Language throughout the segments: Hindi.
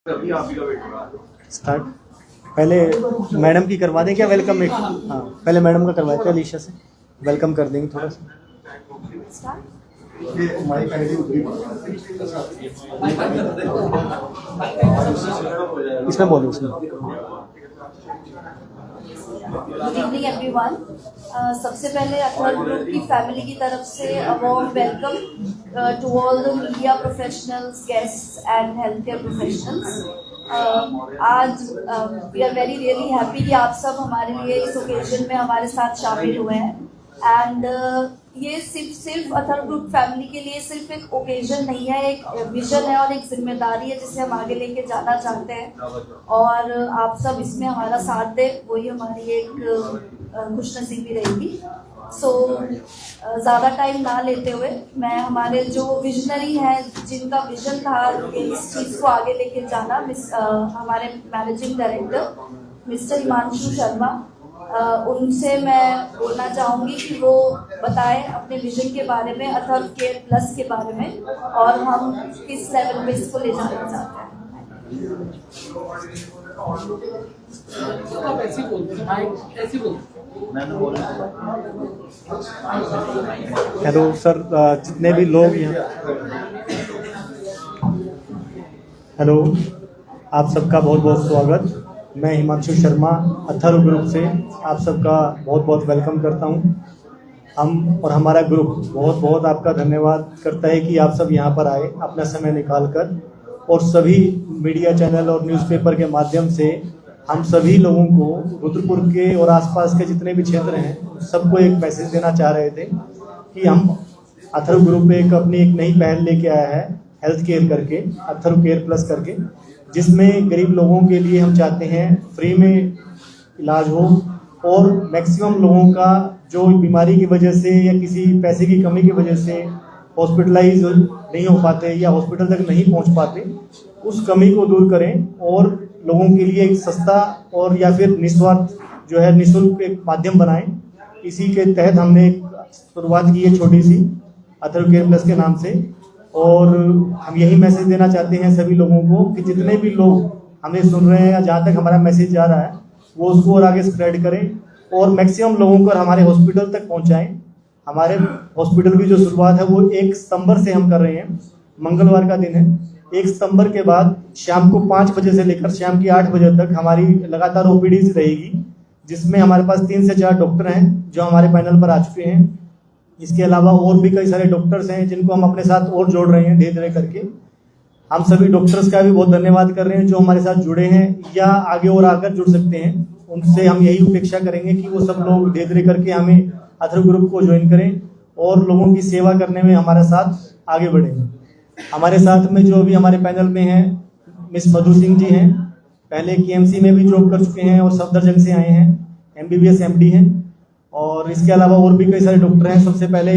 अभी आप ही का वेट कर रहा है। स्टार्ट। पहले मैडम की करवा दें क्या वेलकम में? हाँ, पहले मैडम का करवाते हैं, अलीशा से वेलकम कर देंगे थोड़ा सा। इसमें बोलो उसमें। Good evening everyone. सबसे पहले अथर ग्रुप की फैमिली की तरफ से warm welcome to all the media professionals, guests and health care professionals. आज we are very really happy कि आप सब हमारे लिए इस ओकेजन में हमारे साथ शामिल हुए हैं। एंड ये सिर्फ अथर ग्रुप फैमिली के लिए सिर्फ एक ओकेजन नहीं है, एक विजन है और एक जिम्मेदारी है जिसे हम आगे लेके जाना चाहते हैं। और आप सब इसमें हमारा साथ दें, वही हमारी एक खुशनसीबी रहेगी। सो ज़्यादा टाइम ना लेते हुए मैं हमारे जो विजनरी हैं, जिनका विजन था इस चीज़ को आगे लेके जाना, हमारे managing director mister Himanshu Sharma, उनसे मैं बोलना चाहूँगी कि वो बताएं अपने विजन के बारे में, अथर केयर प्लस के बारे में, और हम किस लेवल पे इसको ले जाना चाहते हैं। हेलो सर, जितने भी लोग यहाँ, हेलो, आप सबका बहुत बहुत स्वागत। मैं हिमांशु शर्मा अथर ग्रुप से आप सबका बहुत बहुत वेलकम करता हूं। हम और हमारा ग्रुप बहुत बहुत आपका धन्यवाद करता है कि आप सब यहां पर आए अपना समय निकालकर, और सभी मीडिया चैनल और न्यूज़पेपर के माध्यम से हम सभी लोगों को रुद्रपुर के और आसपास के जितने भी क्षेत्र हैं सबको एक मैसेज देना चाह रहे थे कि हम अथर ग्रुप अपनी एक नई पहल लेके आया है, हेल्थ केयर करके, अथर केयर प्लस करके, जिसमें गरीब लोगों के लिए हम चाहते हैं फ्री में इलाज हो, और मैक्सिमम लोगों का जो बीमारी की वजह से या किसी पैसे की कमी की वजह से हॉस्पिटलाइज नहीं हो पाते या हॉस्पिटल तक नहीं पहुंच पाते, उस कमी को दूर करें और लोगों के लिए एक सस्ता और या फिर निस्वार्थ जो है निःशुल्क एक माध्यम बनाएं। इसी के तहत हमने एक शुरुआत की है छोटी सी अथर केयर प्लस के नाम से, और हम यही मैसेज देना चाहते हैं सभी लोगों को कि जितने भी लोग हमें सुन रहे हैं या जहाँ तक हमारा मैसेज जा रहा है वो उसको और आगे स्प्रेड करें और मैक्सिमम लोगों को हमारे हॉस्पिटल तक पहुँचाएं। हमारे हॉस्पिटल की जो शुरुआत है वो 1 सितंबर से हम कर रहे हैं, मंगलवार का दिन है। 1 सितंबर के बाद शाम को 5 बजे से लेकर शाम की 8 बजे तक हमारी लगातार ओपीडी रहेगी, जिसमें हमारे पास 3 से 4 डॉक्टर हैं जो हमारे पैनल पर आ चुके हैं। इसके अलावा और भी कई सारे डॉक्टर्स हैं जिनको हम अपने साथ और जोड़ रहे हैं धीरे धीरे करके। हम सभी डॉक्टर्स का भी बहुत धन्यवाद कर रहे हैं जो हमारे साथ जुड़े हैं या आगे और आकर जुड़ सकते हैं। उनसे हम यही अपेक्षा करेंगे कि वो सब लोग धीरे धीरे करके हमें अथर ग्रुप को ज्वाइन करें और लोगों की सेवा करने में हमारे साथ आगे बढ़ें। हमारे साथ में जो भी हमारे पैनल में हैं मिस मधु सिंह जी हैं, पहले KMC में भी जॉब कर चुके हैं और सफदरजंग से आए हैं, MBBS MD हैं, और इसके अलावा और भी कई सारे डॉक्टर हैं। सबसे पहले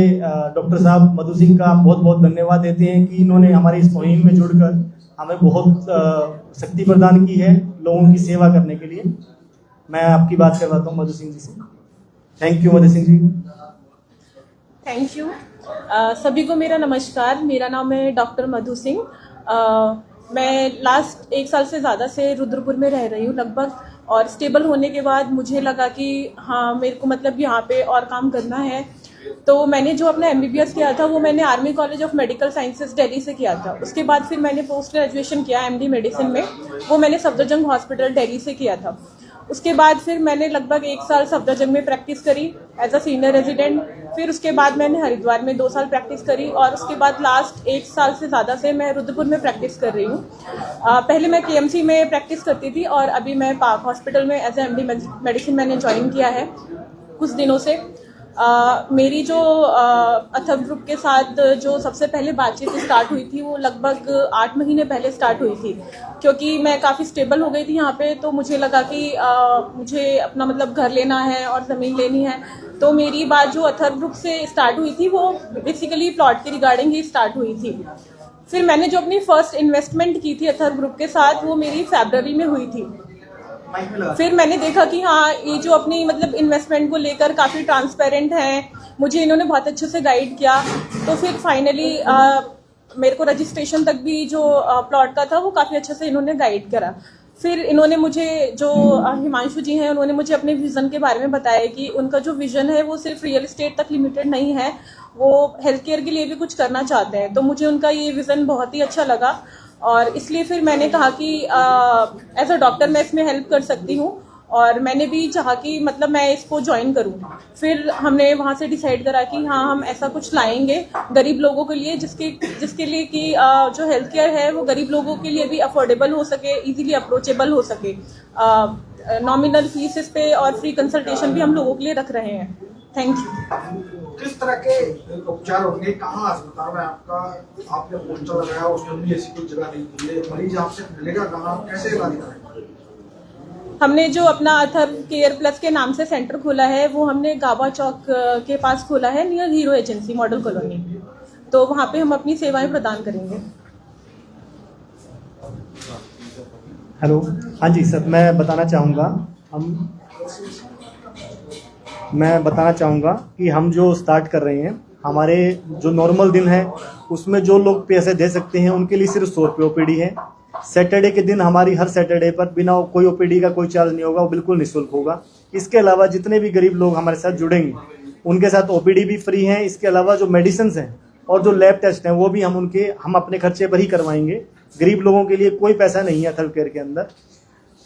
डॉक्टर साहब मधु सिंह का बहुत बहुत धन्यवाद देते हैं कि इन्होंने हमारी इस मुहिम में जुड़कर हमें बहुत शक्ति प्रदान की है लोगों की सेवा करने के लिए। मैं आपकी बात करवाता हूँ मधु सिंह जी से। Thank you Madhu Singh ji. Thank you. सभी को मेरा नमस्कार। मेरा नाम है डॉक्टर मधु सिंह। मैं लास्ट 1 साल से ज़्यादा से रुद्रपुर में रह रही हूँ लगभग, और स्टेबल होने के बाद मुझे लगा कि हाँ मेरे को मतलब यहाँ पे और काम करना है। तो मैंने जो अपना MBBS किया था वो मैंने army college of medical sciences Delhi से किया था। उसके बाद फिर मैंने पोस्ट ग्रेजुएशन किया MD मेडिसिन में, वो मैंने सफदरजंग हॉस्पिटल दिल्ली से किया था। उसके बाद फिर मैंने लगभग 1 साल सफदरजंग में प्रैक्टिस करी एज अ सीनियर रेजिडेंट। फिर उसके बाद मैंने हरिद्वार में 2 साल प्रैक्टिस करी, और उसके बाद लास्ट 1 साल से ज़्यादा से मैं रुद्रपुर में प्रैक्टिस कर रही हूँ। पहले मैं KMC में प्रैक्टिस करती थी और अभी मैं पाक हॉस्पिटल में एज ए MD मेडिसिन मैंने ज्वाइन किया है कुछ दिनों से। मेरी जो अथर ग्रुप के साथ जो सबसे पहले बातचीत स्टार्ट हुई थी वो लगभग 8 महीने पहले स्टार्ट हुई थी, क्योंकि मैं काफ़ी स्टेबल हो गई थी यहाँ पे। तो मुझे लगा कि मुझे अपना मतलब घर लेना है और ज़मीन लेनी है। तो मेरी बात जो अथर ग्रुप से स्टार्ट हुई थी वो बेसिकली प्लॉट के रिगार्डिंग ही स्टार्ट हुई थी। फिर मैंने जो अपनी फर्स्ट इन्वेस्टमेंट की थी अथर ग्रुप के साथ वो मेरी फरवरी में हुई थी। फिर मैंने देखा कि हाँ ये जो अपनी मतलब इन्वेस्टमेंट को लेकर काफ़ी ट्रांसपेरेंट हैं, मुझे इन्होंने बहुत अच्छे से गाइड किया। तो फिर फाइनली मेरे को रजिस्ट्रेशन तक भी जो प्लॉट का था वो काफ़ी अच्छे से इन्होंने गाइड करा। फिर इन्होंने मुझे जो हिमांशु जी हैं उन्होंने मुझे अपने विज़न के बारे में बताया कि उनका जो विज़न है वो सिर्फ रियल एस्टेट तक लिमिटेड नहीं है, वो हेल्थ केयर के लिए भी कुछ करना चाहते हैं। तो मुझे उनका ये विज़न बहुत ही अच्छा लगा और इसलिए फिर मैंने कहा कि एज अ डॉक्टर मैं इसमें हेल्प कर सकती हूँ और मैंने भी चाहा कि मतलब मैं इसको ज्वाइन करूँ। फिर हमने वहाँ से डिसाइड करा कि हाँ हम ऐसा कुछ लाएंगे गरीब लोगों के लिए, जिसके लिए कि जो हेल्थ केयर है वो गरीब लोगों के लिए भी अफोर्डेबल हो सके, इजीली अप्रोचेबल हो सके। नॉमिनल फीस पे और फ्री कंसल्टेशन भी हम लोगों के लिए रख रहे हैं। Thank you. किस तरह के उपचार होंगे, कहाँ अस्पताल में आपका आपने पोस्टर लगाया, उसमें भी ऐसी कोई जगह नहीं थी, ये मरीज आपसे मिलेगा कहाँ, कैसे इलाज करेंगे? हमने जो अपना अथर केयर प्लस के नाम से सेंटर खोला है वो हमने गाबा चौक के पास खोला है, near hero agency model colony. तो वहाँ पे हम अपनी सेवाएं प्रदान करेंगे। हेलो, हाँ जी सर, मैं बताना चाहूँगा कि हम जो स्टार्ट कर रहे हैं, हमारे जो नॉर्मल दिन है उसमें जो लोग पैसे दे सकते हैं उनके लिए सिर्फ 100 रुपये ओपीडी है। सैटरडे के दिन हमारी हर सैटरडे पर बिना कोई ओपीडी का कोई चार्ज नहीं होगा, वो बिल्कुल निःशुल्क होगा। इसके अलावा जितने भी गरीब लोग हमारे साथ जुड़ेंगे उनके साथ ओपीडी भी फ्री है। इसके अलावा जो मेडिसिन हैं और जो लैब टेस्ट हैं वो भी हम अपने खर्चे पर ही करवाएंगे। गरीब लोगों के लिए कोई पैसा नहीं है हेल्थ केयर के अंदर।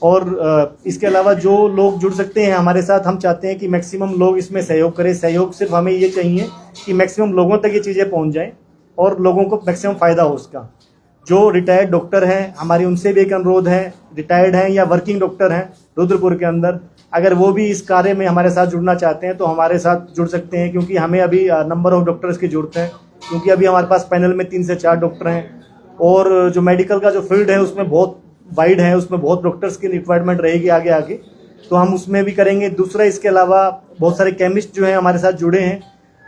और इसके अलावा जो लोग जुड़ सकते हैं हमारे साथ, हम चाहते हैं कि मैक्सिमम लोग इसमें सहयोग करें। सहयोग सिर्फ हमें ये चाहिए कि मैक्सिमम लोगों तक ये चीज़ें पहुंच जाएं और लोगों को मैक्सिमम फ़ायदा हो उसका। जो रिटायर्ड डॉक्टर हैं हमारी, उनसे भी एक अनुरोध है, रिटायर्ड हैं या वर्किंग डॉक्टर हैं रुद्रपुर के अंदर, अगर वो भी इस कार्य में हमारे साथ जुड़ना चाहते हैं तो हमारे साथ जुड़ सकते हैं, क्योंकि हमें अभी नंबर ऑफ डॉक्टर्स की जरूरत है। क्योंकि अभी हमारे पास पैनल में 3 से 4 डॉक्टर हैं और जो मेडिकल का जो फील्ड है उसमें बहुत वाइड है, उसमें बहुत डॉक्टर्स की रिक्वायरमेंट रहेगी आगे, तो हम उसमें भी करेंगे। दूसरा, इसके अलावा बहुत सारे केमिस्ट जो हैं हमारे साथ जुड़े हैं,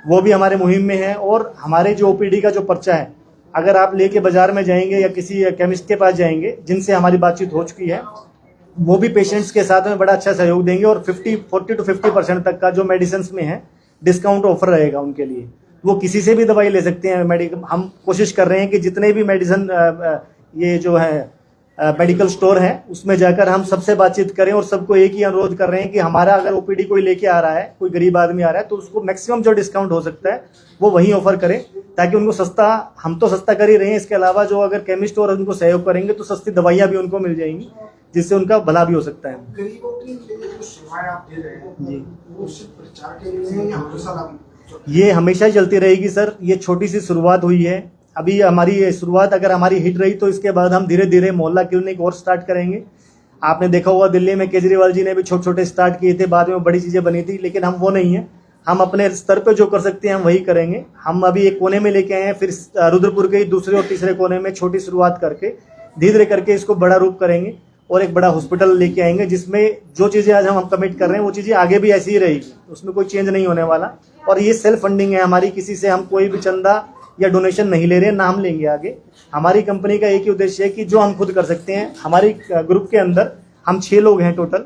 वो भी हमारे मुहिम में हैं। और हमारे जो ओपीडी का जो पर्चा है, अगर आप लेके बाजार में जाएंगे या किसी केमिस्ट के पास जाएंगे जिनसे हमारी बातचीत हो चुकी है, वो भी पेशेंट्स के साथ में बड़ा अच्छा सहयोग देंगे और 40 to 50% तक का जो मेडिसिन में है डिस्काउंट ऑफर रहेगा उनके लिए। वो किसी से भी दवाई ले सकते हैं। हम कोशिश कर रहे हैं कि जितने भी मेडिसिन ये जो है मेडिकल स्टोर है उसमें जाकर हम सबसे बातचीत करें और सबको एक ही अनुरोध कर रहे हैं कि हमारा अगर ओपीडी कोई लेके आ रहा है, कोई गरीब आदमी आ रहा है, तो उसको मैक्सिमम जो डिस्काउंट हो सकता है वो वहीं ऑफर करें, ताकि उनको सस्ता, हम तो सस्ता कर ही रहे हैं, इसके अलावा जो अगर केमिस्ट और उनको सहयोग करेंगे तो सस्ती दवाइयाँ भी उनको मिल जाएंगी, जिससे उनका भला भी हो सकता है। गरीबों के लिए जो सेवाएं आप दे रहे हैं जी, वो सिर्फ प्रचार के लिए या हमेशा? ये हमेशा चलती रहेगी सर। ये छोटी सी शुरुआत हुई है, अभी हमारी शुरुआत अगर हमारी हिट रही तो इसके बाद हम धीरे धीरे मोहल्ला क्लिनिक और स्टार्ट करेंगे। आपने देखा होगा दिल्ली में केजरीवाल जी ने भी छोटे छोटे स्टार्ट किए थे, बाद में बड़ी चीज़ें बनी थी, लेकिन हम वो नहीं है। हम अपने स्तर पे जो कर सकते हैं हम वही करेंगे। हम अभी एक कोने में लेके आए हैं, फिर रुद्रपुर के दूसरे और तीसरे कोने में छोटी शुरुआत करके धीरे धीरे करके इसको बड़ा रूप करेंगे और एक बड़ा हॉस्पिटल लेके आएंगे, जिसमें जो चीज़ें आज हम कमिट कर रहे हैं वो चीज़ें आगे भी ऐसी ही रहेगी, उसमें कोई चेंज नहीं होने वाला। और ये सेल्फ फंडिंग है हमारी, किसी से हम कोई भी चंदा या डोनेशन नहीं ले रहे हैं, ना हम लेंगे आगे। हमारी कंपनी का एक ही उद्देश्य है कि जो हम खुद कर सकते हैं। हमारी ग्रुप के अंदर हम 6 लोग हैं टोटल,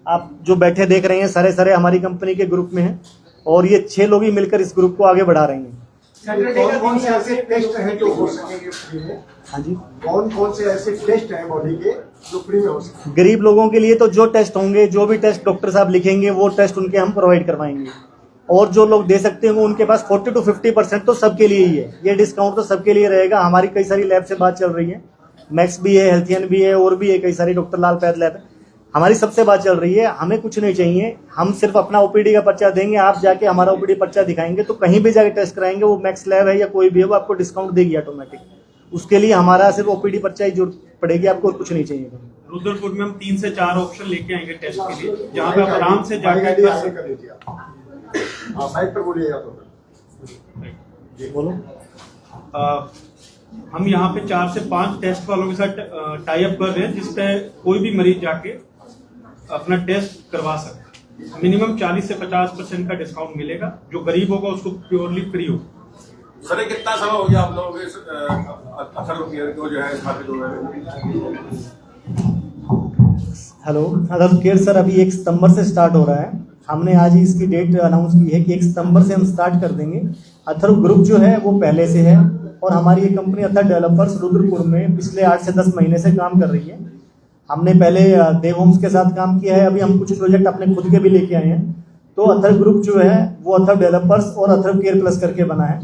आप जो बैठे देख रहे हैं सारे हमारी कंपनी के ग्रुप में हैं और ये 6 लोग ही मिलकर इस ग्रुप को आगे बढ़ा रहे हैं। कौन से ऐसे टेस्ट हैं जो हो सकेंगे फ्री में? हाँ जी, कौन से ऐसे टेस्ट हैं बॉडी के जो फ्री में हो सके? गरीब लोगों के लिए तो जो टेस्ट होंगे, जो भी टेस्ट डॉक्टर साहब लिखेंगे वो टेस्ट उनके हम प्रोवाइड करवाएंगे। और जो लोग दे सकते हैं उनके पास 40 to 50% तो सबके लिए ही है। ये डिस्काउंट तो सबके लिए रहेगा। हमारी कई सारी लैब से बात चल रही है, मैक्स भी है, हेल्थियन भी है और भी है कई सारी, डॉक्टर लाल पैथ लैब है, हमारी सबसे बात चल रही है। हमें कुछ नहीं चाहिए, हम सिर्फ अपना ओपीडी का पर्चा देंगे। आप जाके हमारा ओपीडी पर्चा दिखाएंगे तो कहीं भी जाके टेस्ट कराएंगे, वो मैक्स लैब है या कोई भी है, वो आपको डिस्काउंट देगी ऑटोमेटिक। उसके लिए हमारा सिर्फ ओपीडी पर्चा ही जरूरत पड़ेगी, आपको और कुछ नहीं चाहिए। रुद्रपुर में हम 3 से 4 ऑप्शन लेके आएंगे टेस्ट के लिए, जहाँ पे आप आराम से जाकर माइक पर बोलिएगा तो बोलो। हम यहाँ पे 4 से 5 टेस्ट वालों के साथ टाई अप कर रहे हैं, जिसपे कोई भी मरीज जाके अपना टेस्ट करवा सकते हैं। मिनिमम 40 से 50% का डिस्काउंट मिलेगा। जो गरीब होगा उसको प्योरली फ्री होगा। सर कितना समय हो गया आप लोगों के अथर केयर को जो है स्थापित हो गए? हेलो, अथर केयर सर अभी 1 सितंबर से स्टार्ट हो रहा है। हमने आज ही इसकी डेट अनाउंस की है कि 1 सितंबर से हम स्टार्ट कर देंगे। अथर ग्रुप जो है वो पहले से है और हमारी ये कंपनी अथर डेवलपर्स रुद्रपुर में पिछले 8 से 10 महीने से काम कर रही है। हमने पहले देव होम्स के साथ काम किया है, अभी हम कुछ प्रोजेक्ट अपने खुद के भी लेके आए हैं। तो अथर ग्रुप जो है वो अथर डेवलपर्स और अथर केयर प्लस करके बना है।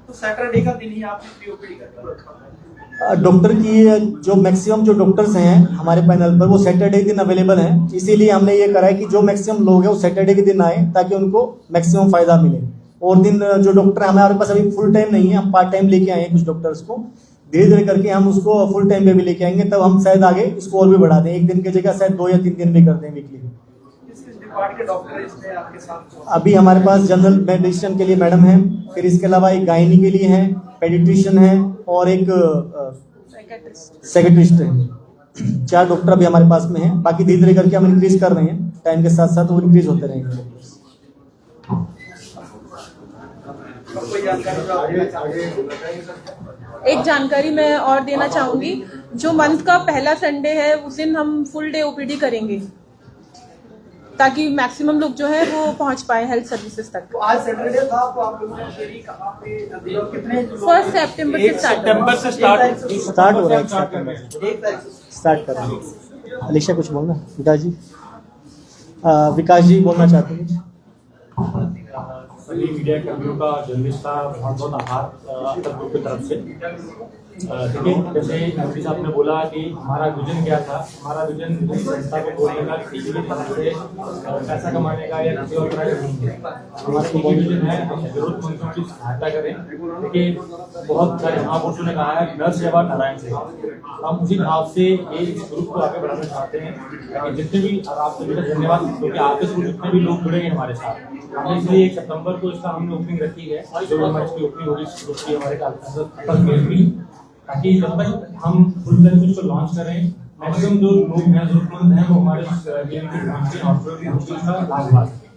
तो सैटरडे का दिन ही आपने पीओपीडी करता है। डॉक्टर की जो मैक्सिमम जो डॉक्टर्स हैं हमारे पैनल पर वो सैटरडे दिन अवेलेबल हैं, इसीलिए हमने ये करा है कि जो मैक्सिमम लोग हैं वो सैटरडे के दिन आए ताकि उनको मैक्सिमम फायदा मिले। और दिन जो डॉक्टर हमारे पास अभी फुल टाइम नहीं है, हम पार्ट टाइम लेके आए हैं कुछ डॉक्टर्स को, धीरे धीरे करके हम उसको फुल टाइम पे भी लेके आएंगे, तब हम शायद आगे इसको और भी बढ़ा दें, 1 दिन की जगह शायद 2 या 3 दिन भी कर दें वीकली। डिपार्ट के डॉक्टर इसमें आपके साथ अभी हमारे पास जनरल मेडिसिन के लिए मैडम है, फिर इसके अलावा एक गायनी के लिए है, पेडिट्रिशियन है और एक सेक्रेटरिस्ट है। 4 डॉक्टर अभी हमारे पास में हैं, बाकी धीरे धीरे करके हम इंक्रीज कर रहे हैं, टाइम के साथ साथ वो इंक्रीज होते रहेंगे। कोई जानकारी जो आगे सर? एक जानकारी मैं और देना चाहूँगी, जो मंथ का पहला संडे है उस दिन हम फुल डे ओपीडी करेंगे ताकि मैक्सिमम लोग जो है वो पहुंच पाए हेल्थ सर्विसेज तक। तो आज सैटरडे था तो आप लोगों ने ओपीडी कहाँ पे कितने 1 सितंबर से सितंबर से स्टार्ट हो रहा है, 1 तारीख से स्टार्ट कर रहे हैं। अलीशा कुछ बोलना? विकास जी बोलना चाहते हैं। सभी मीडिया कर्मियों का जर्नलिस्ट का बहुत बहुत आभार अथर ग्रुप की तरफ से। देखिए, जैसे एमपी साहब ने बोला कि हमारा विजन क्या था, हमारा विजन संस्था को बोलने का किसी भी तरह से पैसा कमाने का या किसी और तरह का नहीं है। हमारा एक विजन है, हम जरूरतमंदों की सहायता करें। देखिए, बहुत सारे महापुरुषों ने कहा है नर सेवा नारायण सेवा, हम उसी भाव से ये इस ग्रुप को आगे बढ़ाना चाहते हैं। जितने भी आप सभी का धन्यवाद, क्योंकि आपके थ्रू जितने भी लोग जुड़ेंगे हमारे साथ, हमने इसलिए 1 सितंबर को इसका हमने ओपनिंग रखी है, जो हमारी इसकी ओपनिंग होगी इस ग्रुप की हमारे अथर केयर की, ताकि जब तक हम फुल सर्विस को लॉन्च करें, मैक्सिमम जो लोग हैं जरूरतमंद हैं वो हमारे हॉस्पिटल का लाभ पा सकें।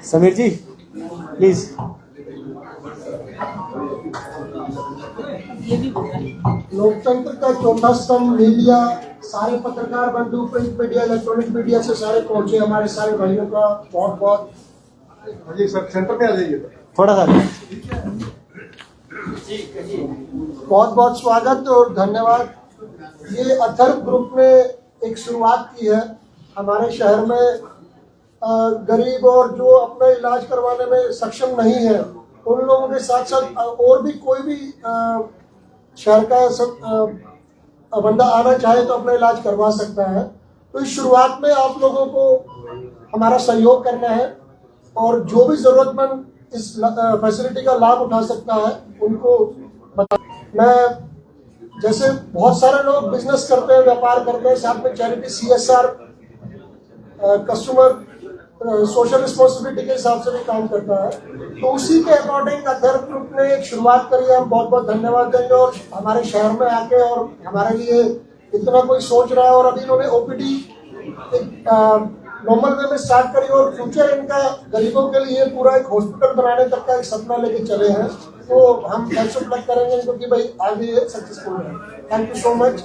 समीर जी प्लीज। लोकतंत्र का चौथा स्तंभ मीडिया, सारे पत्रकार बंधु, प्रिंट मीडिया, इलेक्ट्रॉनिक मीडिया से सारे पहुंचे, हमारे सारे भाइयों का बहुत बहुत जी सर सेंटर में आ जाइए। थोड़ा सा बहुत बहुत स्वागत और धन्यवाद। ये अथर ग्रुप ने एक शुरुआत की है हमारे शहर में। गरीब और जो अपना इलाज करवाने में सक्षम नहीं है उन लोगों के साथ साथ और भी कोई भी शहर का बंदा आना चाहे तो अपना इलाज करवा सकता है। तो इस शुरुआत में आप लोगों को हमारा सहयोग करना है और जो भी जरूरतमंद इस फैसिलिटी का लाभ उठा सकता है उनको बता। मैं जैसे बहुत सारे लोग बिजनेस करते हैं, व्यापार करते हैं, साथ में charity, CSR, customer social responsibility के हिसाब से भी काम करता है। तो उसी के अकॉर्डिंग अथर ग्रुप ने एक शुरुआत करी है। हम बहुत बहुत धन्यवाद देंगे और हमारे शहर में आके और हमारे लिए इतना कोई सोच रहा है और अभी इन्होंने OPD एक नॉर्मल वे में स्टार्ट करी और फ्यूचर इनका गरीबों के लिए पूरा एक हॉस्पिटल बनाने तक का एक सपना लेके चले हैं। तो हम बेस्ट ऑफ लक करेंगे क्योंकि भाई आगे ये सक्सेसफुल है। Thank you so much.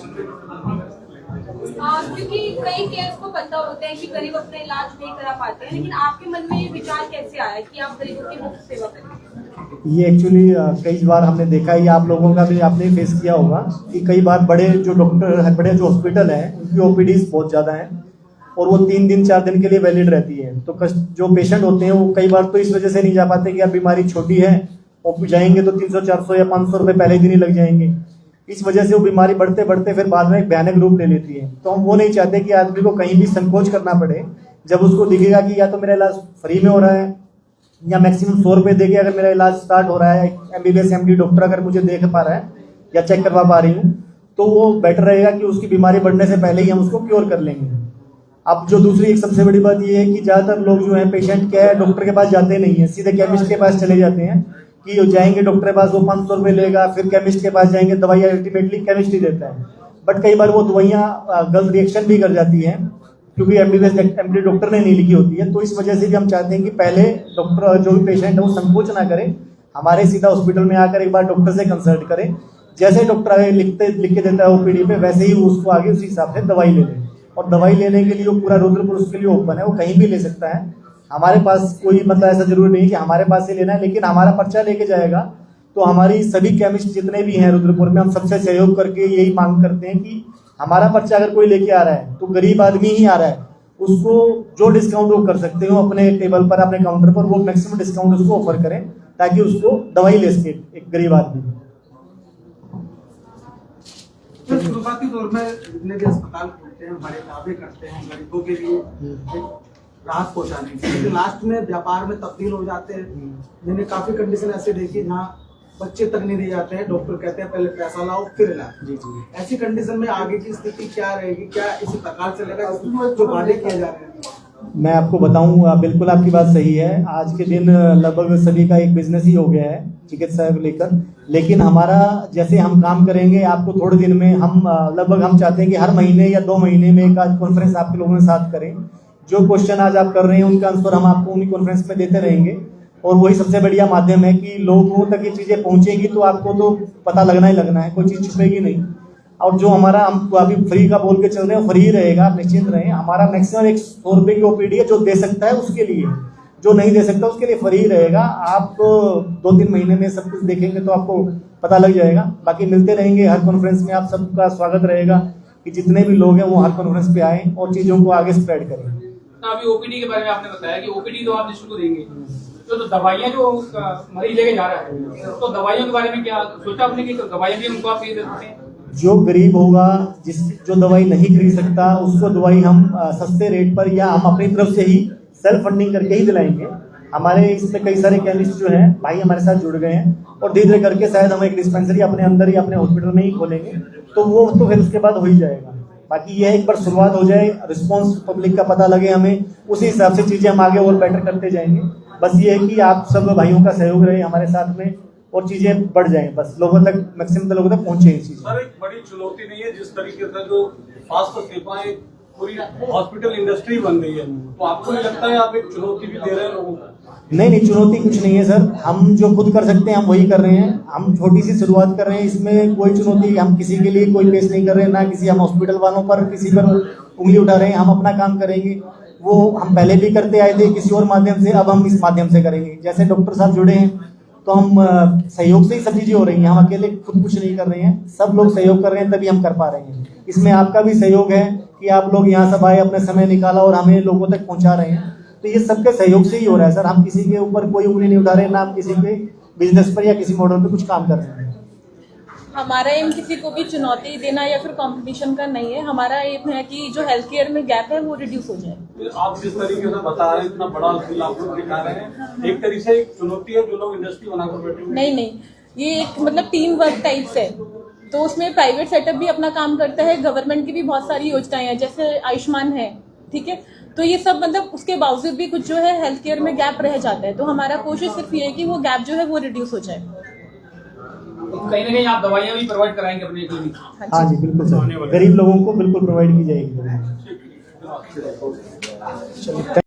क्योंकि कई केस को पता होता है कि गरीब अपना इलाज नहीं करा पाते हैं, लेकिन आपके मन में ये विचार कैसे आया कि आप गरीबों की मुफ्त सेवा करें? ये एक्चुअली कई बार हमने देखा है, आप लोगों का भी आपने फेस किया होगा कि कई बार बड़े जो डॉक्टर है, बड़े जो हॉस्पिटल हैं उनकी OPDs बहुत ज़्यादा हैं और वो 3 दिन 4 दिन के लिए वैलिड रहती है। तो जो पेशेंट होते हैं वो कई बार तो इस वजह से नहीं जा पाते कि अब बीमारी छोटी है और जाएंगे तो 300 400 या 500 रुपये पहले दिन ही लग जाएंगे। इस वजह से वो बीमारी बढ़ते बढ़ते फिर बाद में एक भयानक रूप ले लेती है। तो हम वो नहीं चाहते कि आदमी को कहीं भी संकोच करना पड़े। जब उसको दिखेगा कि या तो मेरा इलाज फ्री में हो रहा है या मैक्सिमम 100 रुपये देके अगर मेरा इलाज स्टार्ट हो रहा है, MBBS MD डॉक्टर अगर मुझे देख पा रहा है या चेक करवा पा रही हूँ, तो वो बेटर रहेगा कि उसकी बीमारी बढ़ने से पहले ही हम उसको क्योर कर लेंगे। अब जो दूसरी एक सबसे बड़ी बात ये है कि ज़्यादातर लोग जो है पेशेंट क्या है डॉक्टर के पास जाते नहीं है, सीधे केमिस्ट के पास चले जाते हैं कि जाएंगे डॉक्टर के पास वो 500 रुपये लेगा, फिर केमिस्ट के पास जाएंगे, दवाइयाँ अल्टीमेटली केमिस्ट ही देता है। बट कई बार वो दवाइयाँ गलत रिएक्शन भी कर जाती हैं क्योंकि MBBS MD डॉक्टर ने नहीं लिखी होती है। तो इस वजह से भी हम चाहते हैं कि पहले डॉक्टर जो भी पेशेंट है वो संकोच ना करें, हमारे सीधा हॉस्पिटल में आकर एक बार डॉक्टर से कंसल्ट करें। जैसे डॉक्टर लिख के देता है OPD पे, वैसे ही वो उसको आगे उसी हिसाब से दवाई ले लें। और दवाई लेने के लिए वो पूरा रुद्रपुर उसके लिए ओपन है, वो कहीं भी ले सकता है। हमारे पास कोई मतलब ऐसा जरूरी नहीं है कि हमारे पास ही लेना है, लेकिन हमारा पर्चा लेके जाएगा तो हमारी सभी केमिस्ट जितने भी हैं रुद्रपुर में, हम सबसे सहयोग करके यही मांग करते हैं कि हमारा पर्चा अगर कोई लेके आ रहा है तो गरीब आदमी ही आ रहा है, उसको जो डिस्काउंट वो कर सकते हो अपने टेबल पर, अपने काउंटर पर, वो मैक्सिमम डिस्काउंट उसको ऑफर करें ताकि उसको दवाई ले सके एक गरीब आदमी। तो शुरुआती दौर में जितने भी अस्पताल खोलते हैं बड़े दावे करते हैं गरीबों के लिए एक राहत पहुंचाने की, लेकिन लास्ट में व्यापार में तब्दील हो जाते हैं। मैंने काफी कंडीशन ऐसे देखी जहाँ बच्चे तक नहीं दिए जाते हैं, डॉक्टर कहते हैं पहले पैसा लाओ फिर इलाज। ऐसी कंडीशन में आगे की स्थिति क्या रहेगी, क्या इसी प्रकार चलेगा जो वादे किए जा रहे हैं? मैं आपको बताऊं, बिल्कुल आपकी बात सही है। आज के दिन लगभग सभी का एक बिजनेस ही हो गया है चिकित्सा को लेकर, लेकिन हमारा जैसे हम काम करेंगे आपको थोड़े दिन में हम लगभग हम चाहते हैं कि हर महीने या 2 महीने में एक आज कॉन्फ्रेंस आपके लोगों के साथ करें। जो क्वेश्चन आज आप कर रहे हैं उनका आंसर हम आपको उन्हीं कॉन्फ्रेंस में देते रहेंगे, और वही सबसे बढ़िया माध्यम है कि लोगों तक ये चीज़ें पहुंचेगी तो आपको तो पता लगना ही लगना है, कोई चीज़ छुपेगी नहीं। और जो हमारा हम अभी फ्री का बोल के चल रहे हैं फ्री रहेगा, आप निश्चिंत रहें। हमारा मैक्सिमम 100 रुपये की ओपीडी है, जो दे सकता है उसके लिए, जो नहीं दे सकता उसके लिए फ्री रहेगा। आप 2-3 महीने में सब कुछ देखेंगे तो आपको पता लग जाएगा। बाकी मिलते रहेंगे हर कॉन्फ्रेंस में, आप सबका स्वागत रहेगा कि जितने भी लोग हैं वो हर कॉन्फ्रेंस पे आएँ और चीज़ों को आगे स्प्रेड करें। अभी ओपीडी के बारे में आपने बताया कि ओपीडी तो आप निःशुल्क देंगे, तो दवाइयाँ जो मरीज लेके जा रहा है तो दवाइयों के बारे में क्या सोचा आपने कि दवाइयाँ भी उनको आप दे सकते हैं? जो गरीब होगा, जो दवाई नहीं खरीद सकता, उसको दवाई हम सस्ते रेट पर या हम अपनी तरफ से ही सेल्फ फंडिंग करके ही दिलाएंगे। हमारे इसमें कई सारे केमिस्ट जो हैं भाई हमारे साथ जुड़ गए हैं, और धीरे धीरे करके शायद हम एक डिस्पेंसरी अपने अंदर ही अपने हॉस्पिटल में ही खोलेंगे, तो वो तो फिर उसके बाद हो ही जाएगा। बाकी यह एक बार शुरुआत हो जाए, रिस्पॉन्स पब्लिक का पता लगे हमें, उसी हिसाब से चीज़ें हम आगे और बेटर करते जाएंगे। बस ये है कि आप सब भाइयों का सहयोग रहे हमारे साथ में और चीज़ें बढ़ जाएं, बस लोगों तक मैक्सिमम लोगों तक पहुँचे ये चीज़। सर, एक बड़ी चुनौती नहीं है जिस तरीके से जो स्वास्थ्य सेवाएं पूरी हॉस्पिटल इंडस्ट्री बन गई है, तो आपको नहीं लगता है आप एक चुनौती भी दे रहे हैं लोगों को? नहीं, चुनौती कुछ नहीं है सर, हम जो खुद कर सकते हैं हम वही कर रहे हैं। हम छोटी सी शुरुआत कर रहे हैं, इसमें कोई चुनौती हम किसी के लिए कोई पेश नहीं कर रहे हैं, ना किसी हम हॉस्पिटल वालों पर किसी पर उंगली उठा रहे हैं। हम अपना काम करेंगे, वो हम पहले भी करते आए थे किसी और माध्यम से, अब हम इस माध्यम से करेंगे। जैसे डॉक्टर साहब जुड़े हैं तो हम सहयोग से ही सब चीज़ें हो रही हैं, हम अकेले खुद कुछ नहीं कर रहे हैं, सब लोग सहयोग कर रहे हैं तभी हम कर पा रहे हैं। इसमें आपका भी सहयोग है कि आप लोग यहाँ सब आए, अपने समय निकाला और हमें लोगों तक पहुँचा रहे हैं, तो ये सबके सहयोग से ही हो रहा है सर। हम किसी के ऊपर कोई उंगली नहीं उठा रहे हैं, ना हम किसी के बिजनेस पर या किसी मॉडल पे कुछ काम कर रहे हैं। हमारा एम किसी को भी चुनौती देना या फिर कंपटीशन का नहीं है। हमारा एम है कि जो हेल्थ केयर में गैप है वो रिड्यूस हो जाए। आप जिस तरीके से बता रहे हैं, इतना बड़ा बिल आप लोग दिखा रहे हैं, एक तरीके से एक चुनौती है जो लोग इंडस्ट्री बनाकर बैठे हुए। नहीं, ये एक मतलब टीम वर्क टाइप है, तो उसमें प्राइवेट सेटअप भी अपना काम करता है, गवर्नमेंट की भी बहुत सारी योजनाएं हैं जैसे आयुष्मान है, ठीक है। तो ये सब मतलब उसके बावजूद भी कुछ जो है हेल्थ केयर में गैप रह जाता है, तो हमारा कोशिश सिर्फ ये है कि वो गैप जो है वो रिड्यूस हो जाए। कहीं ना कहीं आप दवाइयाँ भी प्रोवाइड कराएंगे अपने क्लिनिक? हाँ जी बिल्कुल सर, गरीब लोगों को बिल्कुल प्रोवाइड की जाएगी।